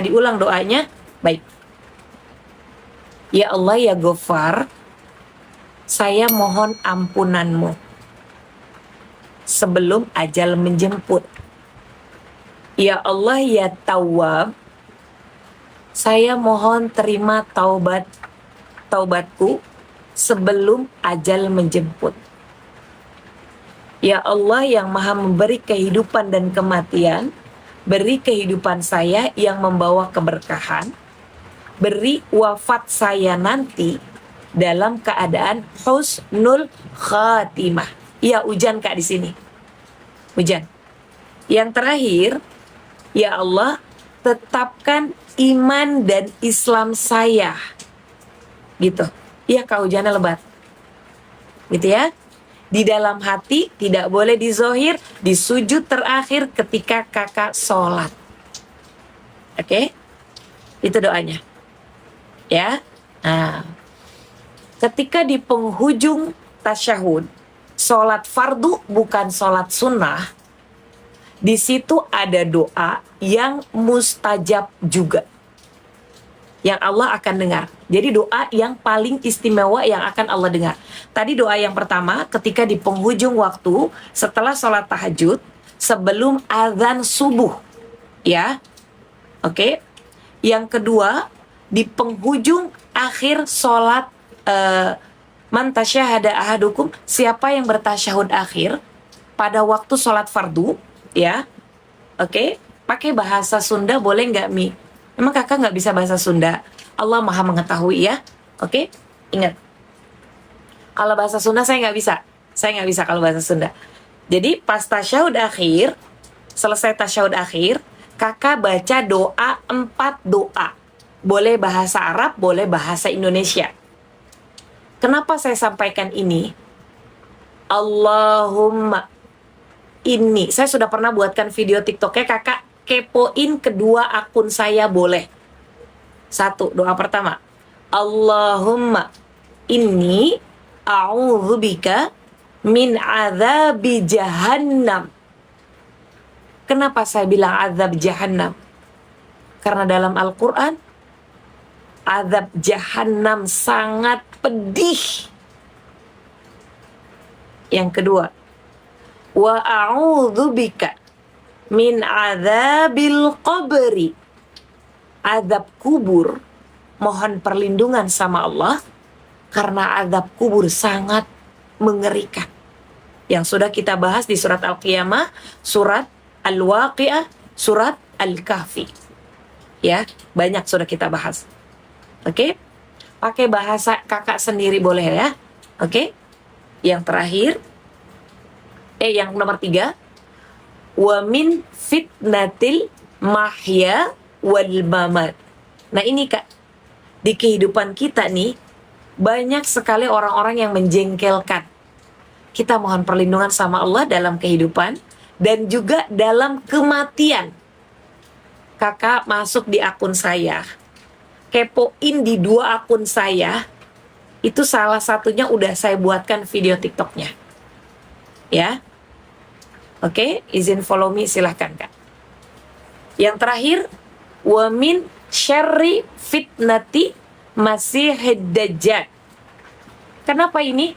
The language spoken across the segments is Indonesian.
diulang doanya. Baik. Ya Allah ya Ghaffar, saya mohon ampunanmu sebelum ajal menjemput. Ya Allah ya Tawwab, saya mohon terima taubatku sebelum ajal menjemput. Ya Allah yang maha memberi kehidupan dan kematian, beri kehidupan saya yang membawa keberkahan, beri wafat saya nanti dalam keadaan husnul khatimah. Ya hujan Kak di sini. Hujan. Yang terakhir, ya Allah tetapkan iman dan Islam saya. Gitu. Iya Kak, hujannya lebat. Gitu ya. Di dalam hati tidak boleh dizohir, di sujud terakhir ketika kakak sholat. Oke? Itu doanya. Ya. Nah, ketika di penghujung tasyahud, sholat fardu bukan sholat sunnah, di situ ada doa yang mustajab juga, yang Allah akan dengar. Jadi doa yang paling istimewa yang akan Allah dengar. Tadi doa yang pertama ketika di penghujung waktu setelah sholat tahajud, sebelum azan subuh, ya. Oke. Yang kedua di penghujung akhir sholat man tasyahada ahadukum, siapa yang bertasyahud akhir pada waktu sholat fardu, ya. Oke. Pakai bahasa Sunda boleh nggak, Mi? Emang kakak nggak bisa bahasa Sunda? Allah maha mengetahui ya. Oke, ingat. Kalau bahasa Sunda saya nggak bisa. Saya nggak bisa kalau bahasa Sunda. Jadi pas tasyahud akhir, selesai tasyahud akhir, kakak baca doa 4 doa. Boleh bahasa Arab, boleh bahasa Indonesia. Kenapa saya sampaikan ini? Allahumma ini. Saya sudah pernah buatkan video TikToknya, kakak kepoin kedua akun saya boleh. 1, doa pertama. Allahumma inni a'udzubika min azabi jahannam. Kenapa saya bilang azab jahannam? Karena dalam Al-Quran, azab jahannam sangat pedih. Yang kedua, wa a'udzubika min azabil qabri. Azab kubur, mohon perlindungan sama Allah karena azab kubur sangat mengerikan. Yang sudah kita bahas di surat Al-Qiyamah, surat Al-Waqi'ah, surat Al-Kahfi. Ya, banyak sudah kita bahas. Oke? Pakai bahasa kakak sendiri boleh ya. Oke? Yang terakhir, yang nomor 3, wa min fitnatil mahya wal mamat. Nah ini Kak, di kehidupan kita nih banyak sekali orang-orang yang menjengkelkan. Kita mohon perlindungan sama Allah dalam kehidupan dan juga dalam kematian. Kakak masuk di akun saya, kepoin di 2 akun saya, itu salah satunya udah saya buatkan video TikToknya. Ya. Oke, izin follow me silahkan Kak. Yang terakhir, wa min syarri fitnati masihid dajjal. Kenapa ini?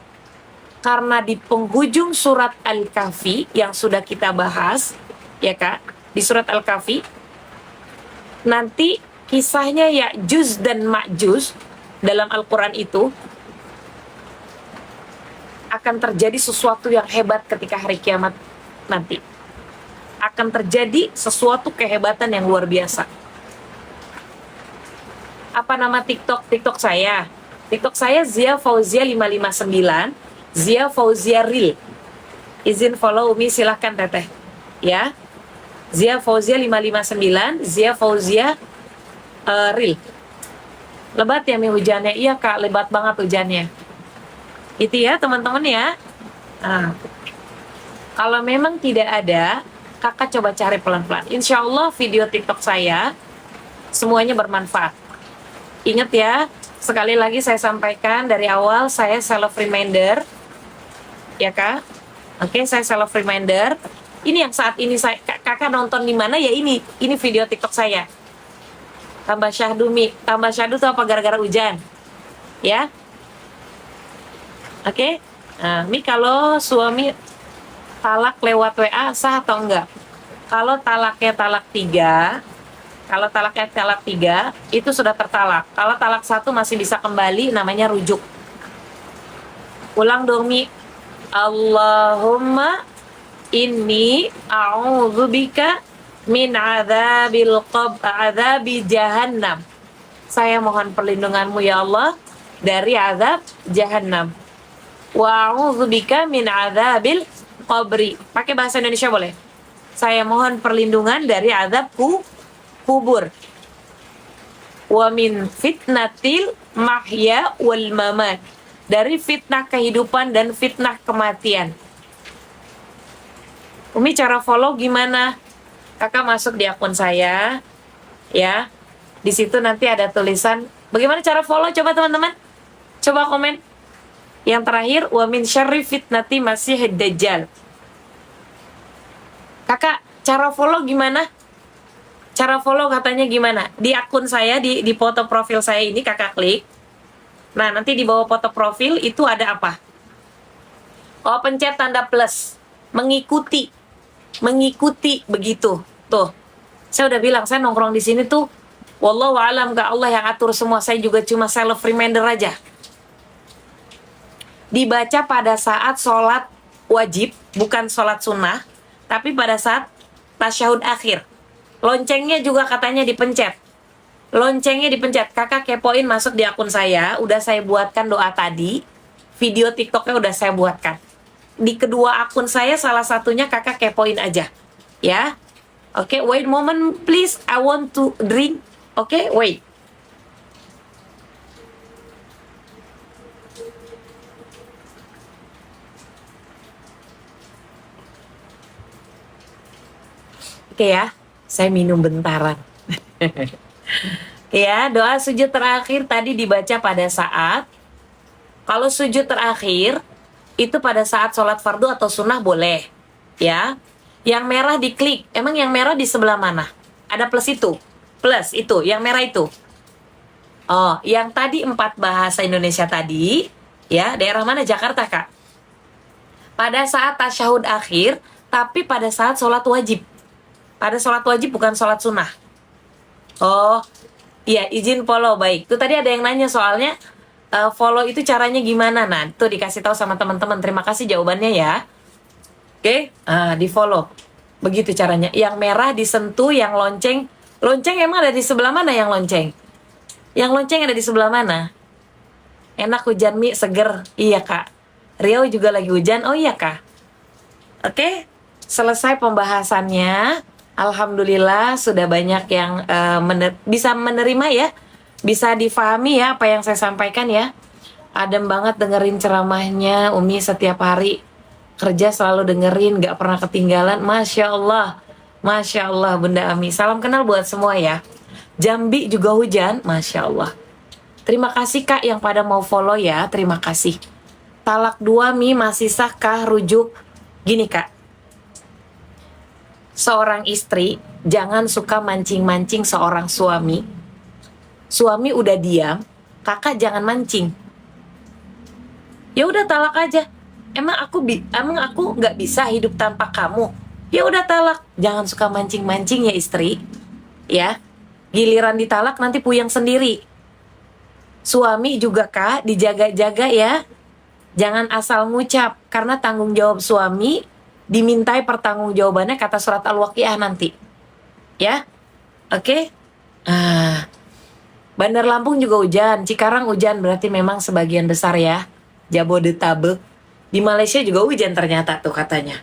Karena di penghujung surat Al-Kahfi yang sudah kita bahas, ya Kak, di surat Al-Kahfi, nanti kisahnya Ya'juj dan Ma'juj dalam Al-Quran itu akan terjadi sesuatu yang hebat ketika hari kiamat nanti. Akan terjadi sesuatu kehebatan yang luar biasa. Apa nama TikTok saya? TikTok saya Zia Fauzia 559, Zia Fauzia Real. Izin follow Umi silahkan Teteh. Ya. Zia Fauzia 559, Zia Fauzia Real. Lebat ya Mi hujannya? Iya Kak, lebat banget hujannya. Itu ya teman-teman ya. Nah, kalau memang tidak ada, kakak coba cari pelan-pelan. Insya Allah video TikTok saya semuanya bermanfaat. Ingat ya, sekali lagi saya sampaikan dari awal, saya self reminder, ya Kak. Oke, saya self reminder. Ini yang saat ini kakak nonton di mana ya ini video TikTok saya. Tambah syahdu Mi. Tambah syahdu tuh apa? Gara-gara hujan. Ya. Oke. Nah, Mi kalau suami talak lewat WA sah atau enggak? Kalau talaknya talak 3 itu sudah tertalak. Kalau talak 1 masih bisa kembali, namanya rujuk. Ulang dong Mi. Allahumma inni a'udzubika min adzabi jahannam. Saya mohon perlindunganmu ya Allah dari azab jahannam. Wa a'udzubika min adzabil qabri. Pakai bahasa Indonesia boleh? Saya mohon perlindungan dari azab kubur. Wa min fitnatil mahya wal mamat. Dari fitnah kehidupan dan fitnah kematian. Umi, cara follow gimana? Kakak masuk di akun saya, ya. Di situ nanti ada tulisan bagaimana cara follow, coba teman-teman. Coba komen. Yang terakhir, wa min syarri fitnati masihid dajjal. Kakak, cara follow gimana? Cara follow katanya gimana? Di akun saya, di foto profil saya ini kakak klik. Nah, nanti di bawah foto profil itu ada apa? Oh, pencet tanda plus. Mengikuti begitu. Tuh. Saya udah bilang, saya nongkrong di sini tuh wallahu alam, gak Allah yang atur semua. Saya juga cuma self reminder aja. Dibaca pada saat sholat wajib, bukan sholat sunnah, tapi pada saat tasyahud akhir. Loncengnya juga katanya dipencet. Kakak kepoin, masuk di akun saya. Udah saya buatkan doa tadi. Video TikToknya udah saya buatkan. Di kedua akun saya, salah satunya kakak kepoin aja. Ya. Oke, wait moment please. I want to drink. Oke, wait. Oke ya, saya minum bentaran. Ya, doa sujud terakhir tadi dibaca pada saat, kalau sujud terakhir itu pada saat sholat fardu atau sunnah boleh, ya. Yang merah diklik, emang yang merah di sebelah mana? Ada plus itu, yang merah itu. Oh, yang tadi 4 bahasa Indonesia tadi, ya, daerah mana? Jakarta, Kak. Pada saat tasyahud akhir, tapi pada saat sholat wajib. Pada sholat wajib, bukan sholat sunnah. Oh, iya, izin follow, baik. Itu tadi ada yang nanya soalnya, follow itu caranya gimana? Nah, itu dikasih tahu sama teman-teman. Terima kasih jawabannya ya. Oke, di follow. Begitu caranya. Yang merah disentuh, yang lonceng. Lonceng emang ada di sebelah mana yang lonceng? Yang lonceng ada di sebelah mana? Enak hujan Mi, seger. Iya Kak. Riau juga lagi hujan. Oh iya Kak. Oke, selesai pembahasannya. Alhamdulillah sudah banyak yang bisa menerima ya. Bisa difahami ya apa yang saya sampaikan ya. Adem banget dengerin ceramahnya Umi setiap hari. Kerja selalu dengerin, gak pernah ketinggalan. Masya Allah Bunda Ami. Salam kenal buat semua ya. Jambi juga hujan, Masya Allah. Terima kasih Kak yang pada mau follow ya. Terima kasih. Talak 2 Mi masih sah kah rujuk? Gini Kak, seorang istri jangan suka mancing-mancing seorang suami. Suami udah diam, kakak jangan mancing. Ya udah talak aja. Emang aku nggak bisa hidup tanpa kamu. Ya udah talak. Jangan suka mancing-mancing ya istri. Ya. Giliran ditalak nanti puyeng sendiri. Suami juga Kak, dijaga-jaga ya. Jangan asal ngucap, karena tanggung jawab suami dimintai pertanggungjawabannya kata surat Al-Waqiah nanti. Ya. Oke. Bandar Lampung juga hujan, Cikarang hujan, berarti memang sebagian besar ya. Jabodetabek. Di Malaysia juga hujan ternyata tuh katanya.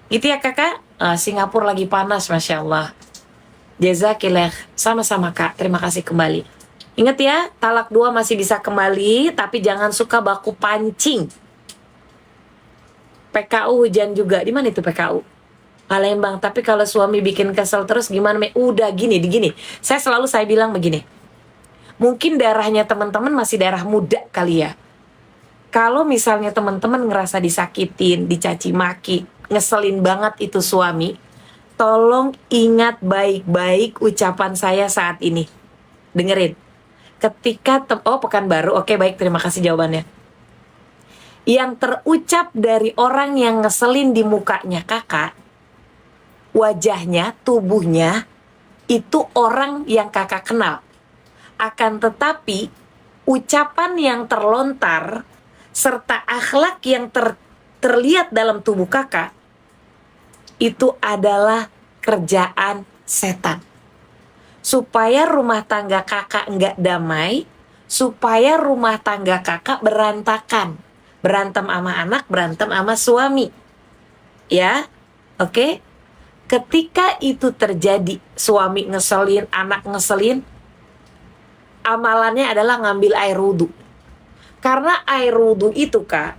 Gitu ya kakak. Singapura lagi panas, Masya Allah. Jazakillah. Sama-sama Kak, terima kasih kembali. Ingat ya, talak 2 masih bisa kembali, tapi jangan suka baku pancing. PKU hujan juga. Di mana itu PKU? Palembang. Tapi kalau suami bikin kesel terus gimana? Udah gini. Saya bilang begini. Mungkin darahnya teman-teman masih darah muda kali ya. Kalau misalnya teman-teman ngerasa disakitin, dicaci maki, ngeselin banget itu suami, tolong ingat baik-baik ucapan saya saat ini. dengerin. Pekanbaru, oke baik, terima kasih jawabannya. Yang terucap dari orang yang ngeselin di mukanya kakak, wajahnya, tubuhnya, itu orang yang kakak kenal. Akan tetapi, ucapan yang terlontar, serta akhlak yang terlihat dalam tubuh kakak, itu adalah kerjaan setan. Supaya rumah tangga kakak nggak damai, supaya rumah tangga kakak berantakan. Berantem sama anak, berantem sama suami. Ya, oke? Ketika itu terjadi, suami ngeselin, anak ngeselin, amalannya adalah ngambil air wudhu. Karena air wudhu itu, Kak,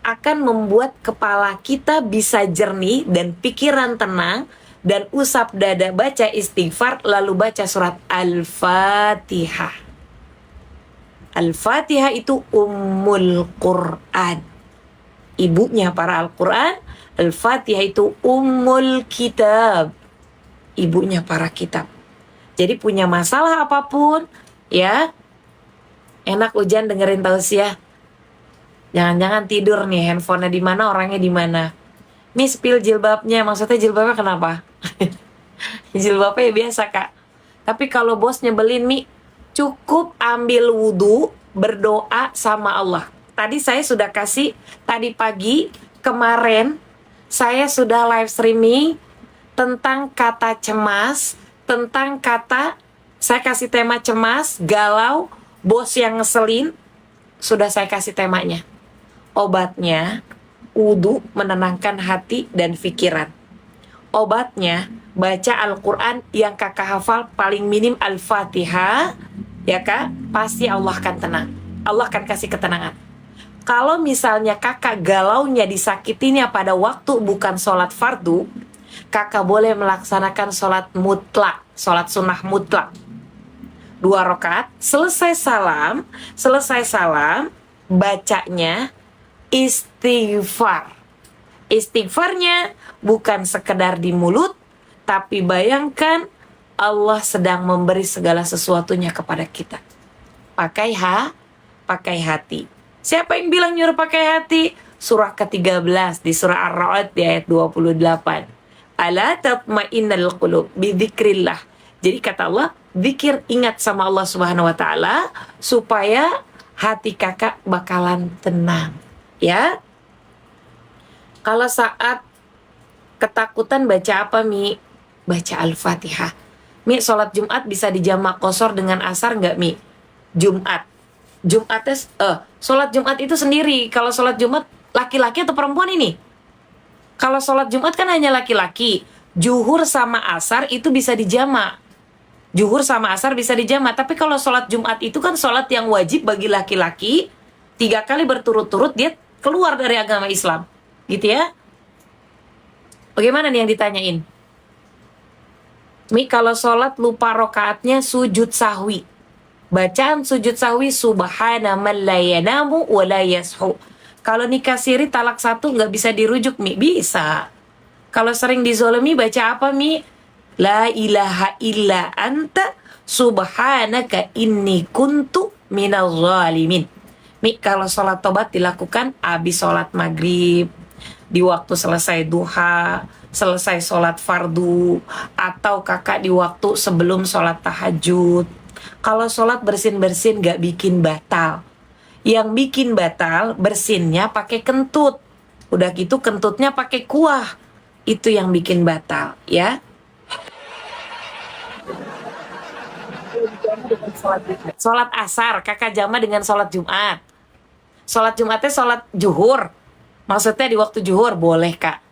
akan membuat kepala kita bisa jernih dan pikiran tenang, dan usap dada, baca istighfar, lalu baca surat Al-Fatihah. Al-Fatihah itu Ummul Quran, ibunya para Al-Quran. Al-Fatihah itu Ummul Kitab, ibunya para kitab. Jadi punya masalah apapun, ya, enak hujan dengerin tausiah. Jangan-jangan tidur nih, handphonenya di mana, orangnya di mana. Nih spill jilbabnya, maksudnya jilbabnya kenapa? Jilbabnya ya biasa, Kak. Tapi kalau bos nyebelin, Mi, cukup ambil wudhu, berdoa sama Allah. Tadi saya sudah kasih, tadi pagi, kemarin, saya sudah live streaming tentang kata cemas, tentang kata, saya kasih tema cemas, galau, bos yang ngeselin, sudah saya kasih temanya. Obatnya, wudhu menenangkan hati dan pikiran. Obatnya, baca Al-Quran yang kakak hafal paling minim Al-Fatihah, ya Kak, pasti Allah akan tenang. Allah akan kasih ketenangan. Kalau misalnya kakak galaunya, disakitinya pada waktu bukan sholat fardu, kakak boleh melaksanakan sholat mutlak, sholat sunnah mutlak. 2 rakaat, selesai salam, bacanya istighfar. Istighfarnya bukan sekedar di mulut, tapi bayangkan Allah sedang memberi segala sesuatunya kepada kita. Pakai hati. Siapa yang bilang nyuruh pakai hati? Surah ke-13 di surah Ar-Ra'd di ayat 28. Ala tatma'innal qulub bidzikrillah. Jadi kata Allah, zikir, ingat sama Allah Subhanahu wa taala supaya hati kakak bakalan tenang, ya. Kalau saat ketakutan baca apa, Mi? Baca Al-Fatihah. Mi, sholat Jumat bisa dijamak qosor dengan asar nggak, Mi? Sholat Jumat itu sendiri. Kalau sholat Jumat laki-laki atau perempuan ini? Kalau sholat Jumat kan hanya laki-laki. Zuhur sama asar itu bisa dijamak. Tapi kalau sholat Jumat itu kan sholat yang wajib bagi laki-laki. 3 kali berturut-turut dia keluar dari agama Islam. Gitu ya. Bagaimana nih yang ditanyain? Mi, kalau sholat lupa rokaatnya sujud sahwi. Bacaan sujud sahwi, subhana man la yanamu wa la yashu. Kalau nikah siri talak 1 nggak bisa dirujuk, Mi? Bisa. Kalau sering dizolimi baca apa, Mi? La ilaha illa anta subhanaka inni kuntu minaz zalimin. Mi, kalau sholat tobat dilakukan habis sholat maghrib, di waktu selesai duha, selesai sholat fardu, atau kakak di waktu sebelum sholat tahajud. Kalau sholat bersin-bersin gak bikin batal. Yang bikin batal bersinnya pakai kentut. Udah gitu kentutnya pakai kuah. Itu yang bikin batal, ya. Sholat asar kakak jama dengan sholat Jumat. Sholat Jumatnya sholat zuhur. Maksudnya di waktu zuhur boleh, Kak.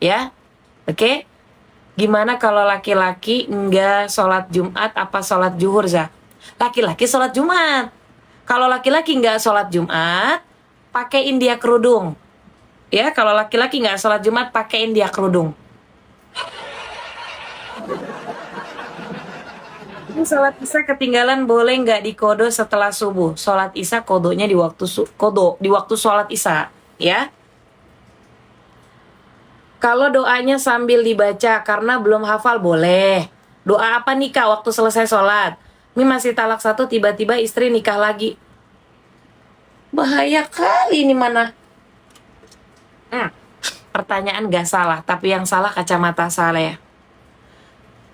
Ya. Oke. Gimana kalau laki-laki enggak sholat Jumat apa sholat zuhur, Zah? Laki-laki sholat Jumat. Kalau laki-laki enggak sholat Jumat, pakein dia kerudung. Ya, kalau laki-laki enggak sholat Jumat, pakein dia kerudung. Ini sholat isya ketinggalan boleh nggak dikodo setelah subuh? Sholat isya kodonya di waktu di waktu sholat isya, ya. Kalau doanya sambil dibaca karena belum hafal boleh. Doa apa nih, Kak, waktu selesai sholat? Mi masih talak satu, tiba-tiba istri nikah lagi. Bahaya kali ini mana. Pertanyaan gak salah, tapi yang salah kacamata saya.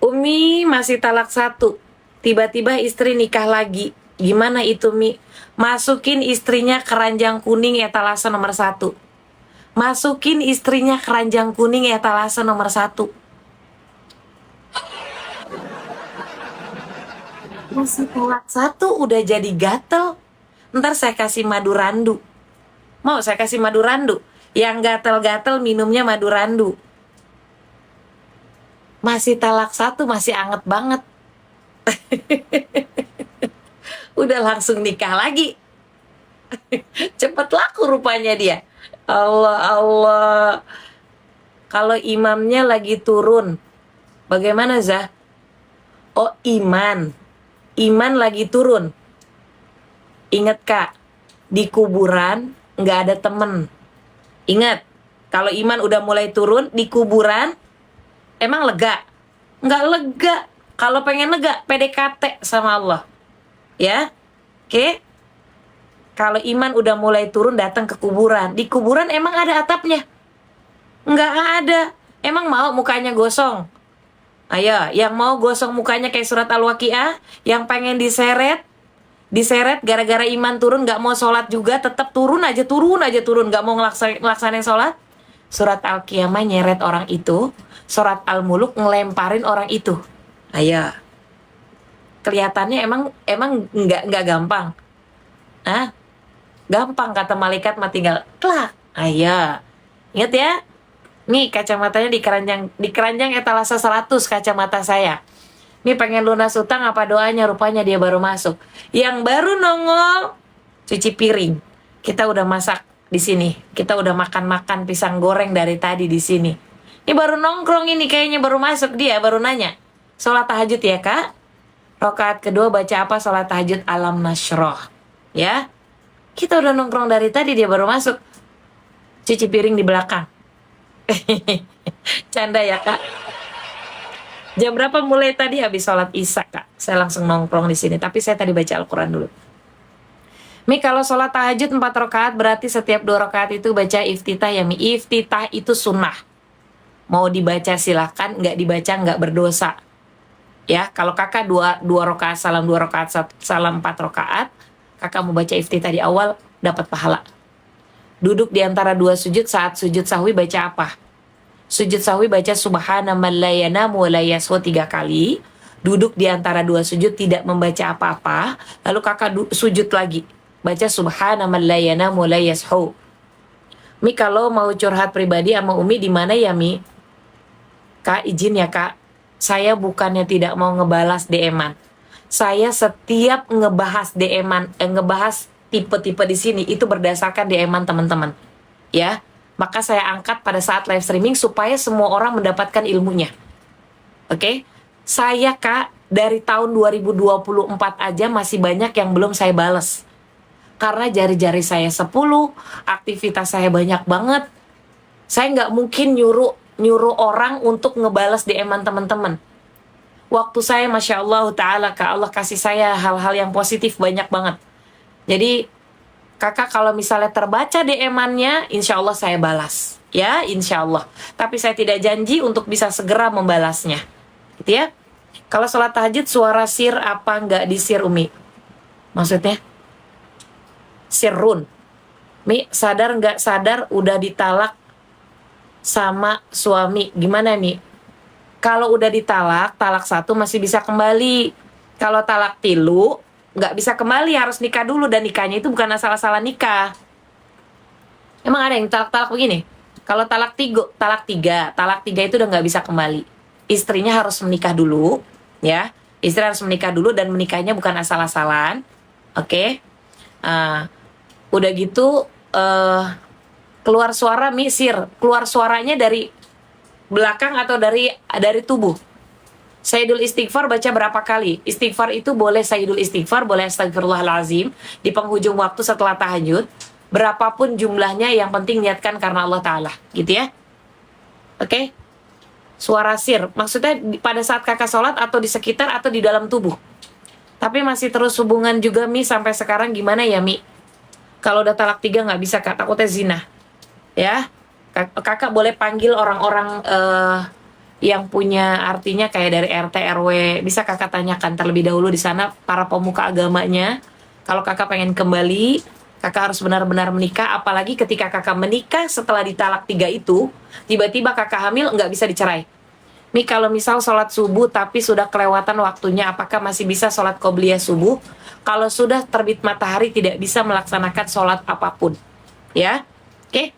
Umi masih talak satu, tiba-tiba istri nikah lagi. Gimana itu, Mi? Masukin istrinya keranjang kuning etalase nomor 1. Masukin istrinya keranjang kuning etalase nomor 1. Masih talak satu udah jadi gatel. Ntar saya kasih madu randu. Mau saya kasih madu randu? Yang gatel-gatel minumnya madu randu. Masih talak satu, masih anget banget. Udah langsung nikah lagi. Cepet laku rupanya dia. Allah, Allah. Kalau imamnya lagi turun, bagaimana, Zah? Oh, iman. Iman lagi turun. Ingat, Kak, di kuburan nggak ada temen. Ingat, kalau iman udah mulai turun, di kuburan, emang lega? Nggak lega. Kalau pengen lega, PDKT sama Allah. Ya, oke? Kalau iman udah mulai turun, datang ke kuburan. Di kuburan emang ada atapnya? Nggak ada. Emang mau mukanya gosong? Ayo, yang mau gosong mukanya kayak surat Al-Waqiah, yang pengen diseret gara-gara iman turun, nggak mau sholat juga, tetap turun aja, nggak mau ngelaksanain sholat. Surat Al-Qiyamah nyeret orang itu, surat Al-Muluk ngelemparin orang itu. Ayo, kelihatannya emang nggak gampang. Ah, gampang kata malaikat mah tinggal klak. Ayo, ingat ya. Nih kacamatanya di keranjang etalase 100 kacamata saya. Nih pengen lunas utang apa doanya, rupanya dia baru masuk. Yang baru nongol cuci piring. Kita udah masak di sini. Kita udah makan pisang goreng dari tadi di sini. Ini baru nongkrong ini kayaknya baru masuk dia, baru nanya. Sholat tahajud ya, Kak? Rakaat kedua baca apa sholat tahajud? Alam Nasroh. Ya. Kita udah nongkrong dari tadi, dia baru masuk. Cuci piring di belakang. Canda ya, Kak. Jam berapa mulai tadi? Habis sholat isya, Kak. Saya langsung nongkrong di sini. Tapi saya tadi baca Al-Quran dulu. Mi, kalau sholat tahajud 4 rakaat berarti setiap 2 rakaat itu baca iftitah ya, Mi. Iftitah itu sunnah. Mau dibaca silahkan, nggak dibaca nggak berdosa. Ya, kalau kakak 2 rakaat salam, 2 rakaat salam, 4 rakaat, kakak mau baca iftitah di awal, dapat pahala. Duduk di antara 2 sujud, saat sujud sahwi baca apa? Sujud sahwi baca subhana man la yanamu wa la yaswa 3 kali. Duduk di antara 2 sujud tidak membaca apa-apa, lalu kakak sujud lagi, baca subhana man la yanamu wa la yashu. Mi, kalau mau curhat pribadi sama Umi di mana ya, Mi? Kak, izin ya, Kak. Saya bukannya tidak mau ngebalas DM-an. Saya setiap ngebahas DM-an, ngebahas tipe-tipe di sini itu berdasarkan DM-an teman-teman. Ya. Maka saya angkat pada saat live streaming supaya semua orang mendapatkan ilmunya. Oke? Saya, Kak, dari tahun 2024 aja masih banyak yang belum saya balas. Karena jari-jari saya 10, aktivitas saya banyak banget. Saya nggak mungkin nyuruh orang untuk ngebalas DM-an teman-teman. Waktu saya, Masya Allah Ta'ala, Kak, Allah kasih saya hal-hal yang positif banyak banget. Jadi, kakak kalau misalnya terbaca DM-annya, insya Allah saya balas. Ya, insya Allah. Tapi saya tidak janji untuk bisa segera membalasnya. Gitu ya. Kalau sholat tahajud, suara sir apa nggak disir, Umi? Maksudnya? Sirrun. Mi, sadar nggak sadar udah ditalak sama suami. Gimana, Mi? Kalau udah ditalak, talak 1 masih bisa kembali. Kalau talak 3, nggak bisa kembali, harus nikah dulu, dan nikahnya itu bukan asal-asalan nikah. Emang ada yang talak-talak begini? Kalau talak 3 itu udah nggak bisa kembali. Istrinya harus menikah dulu, ya. Istri harus menikah dulu, dan menikahnya bukan asal-asalan. Oke. Udah gitu keluar suara, misir. Keluar suaranya dari belakang atau dari tubuh. Sayyidul istighfar baca berapa kali? Istighfar itu boleh sayyidul istighfar, boleh astagfirullahalazim di penghujung waktu setelah tahajud. Berapapun jumlahnya, yang penting niatkan karena Allah Ta'ala. Gitu ya. Oke? Suara sir. Maksudnya pada saat kakak sholat atau di sekitar atau di dalam tubuh? Tapi masih terus hubungan juga Mi sampai sekarang, gimana ya Mi? Kalau udah talak 3 nggak bisa Kak, takutnya zina. Ya, kakak boleh panggil orang-orang yang punya artinya kayak dari RT RW, bisa kakak tanyakan terlebih dahulu di sana para pemuka agamanya. Kalau kakak pengen kembali, kakak harus benar-benar menikah. Apalagi ketika kakak menikah setelah ditalak 3 itu, tiba-tiba kakak hamil, nggak bisa dicerai. Mi, kalau misal sholat subuh tapi sudah kelewatan waktunya, apakah masih bisa sholat qobliyah subuh? Kalau sudah terbit matahari tidak bisa melaksanakan sholat apapun, ya. Oke,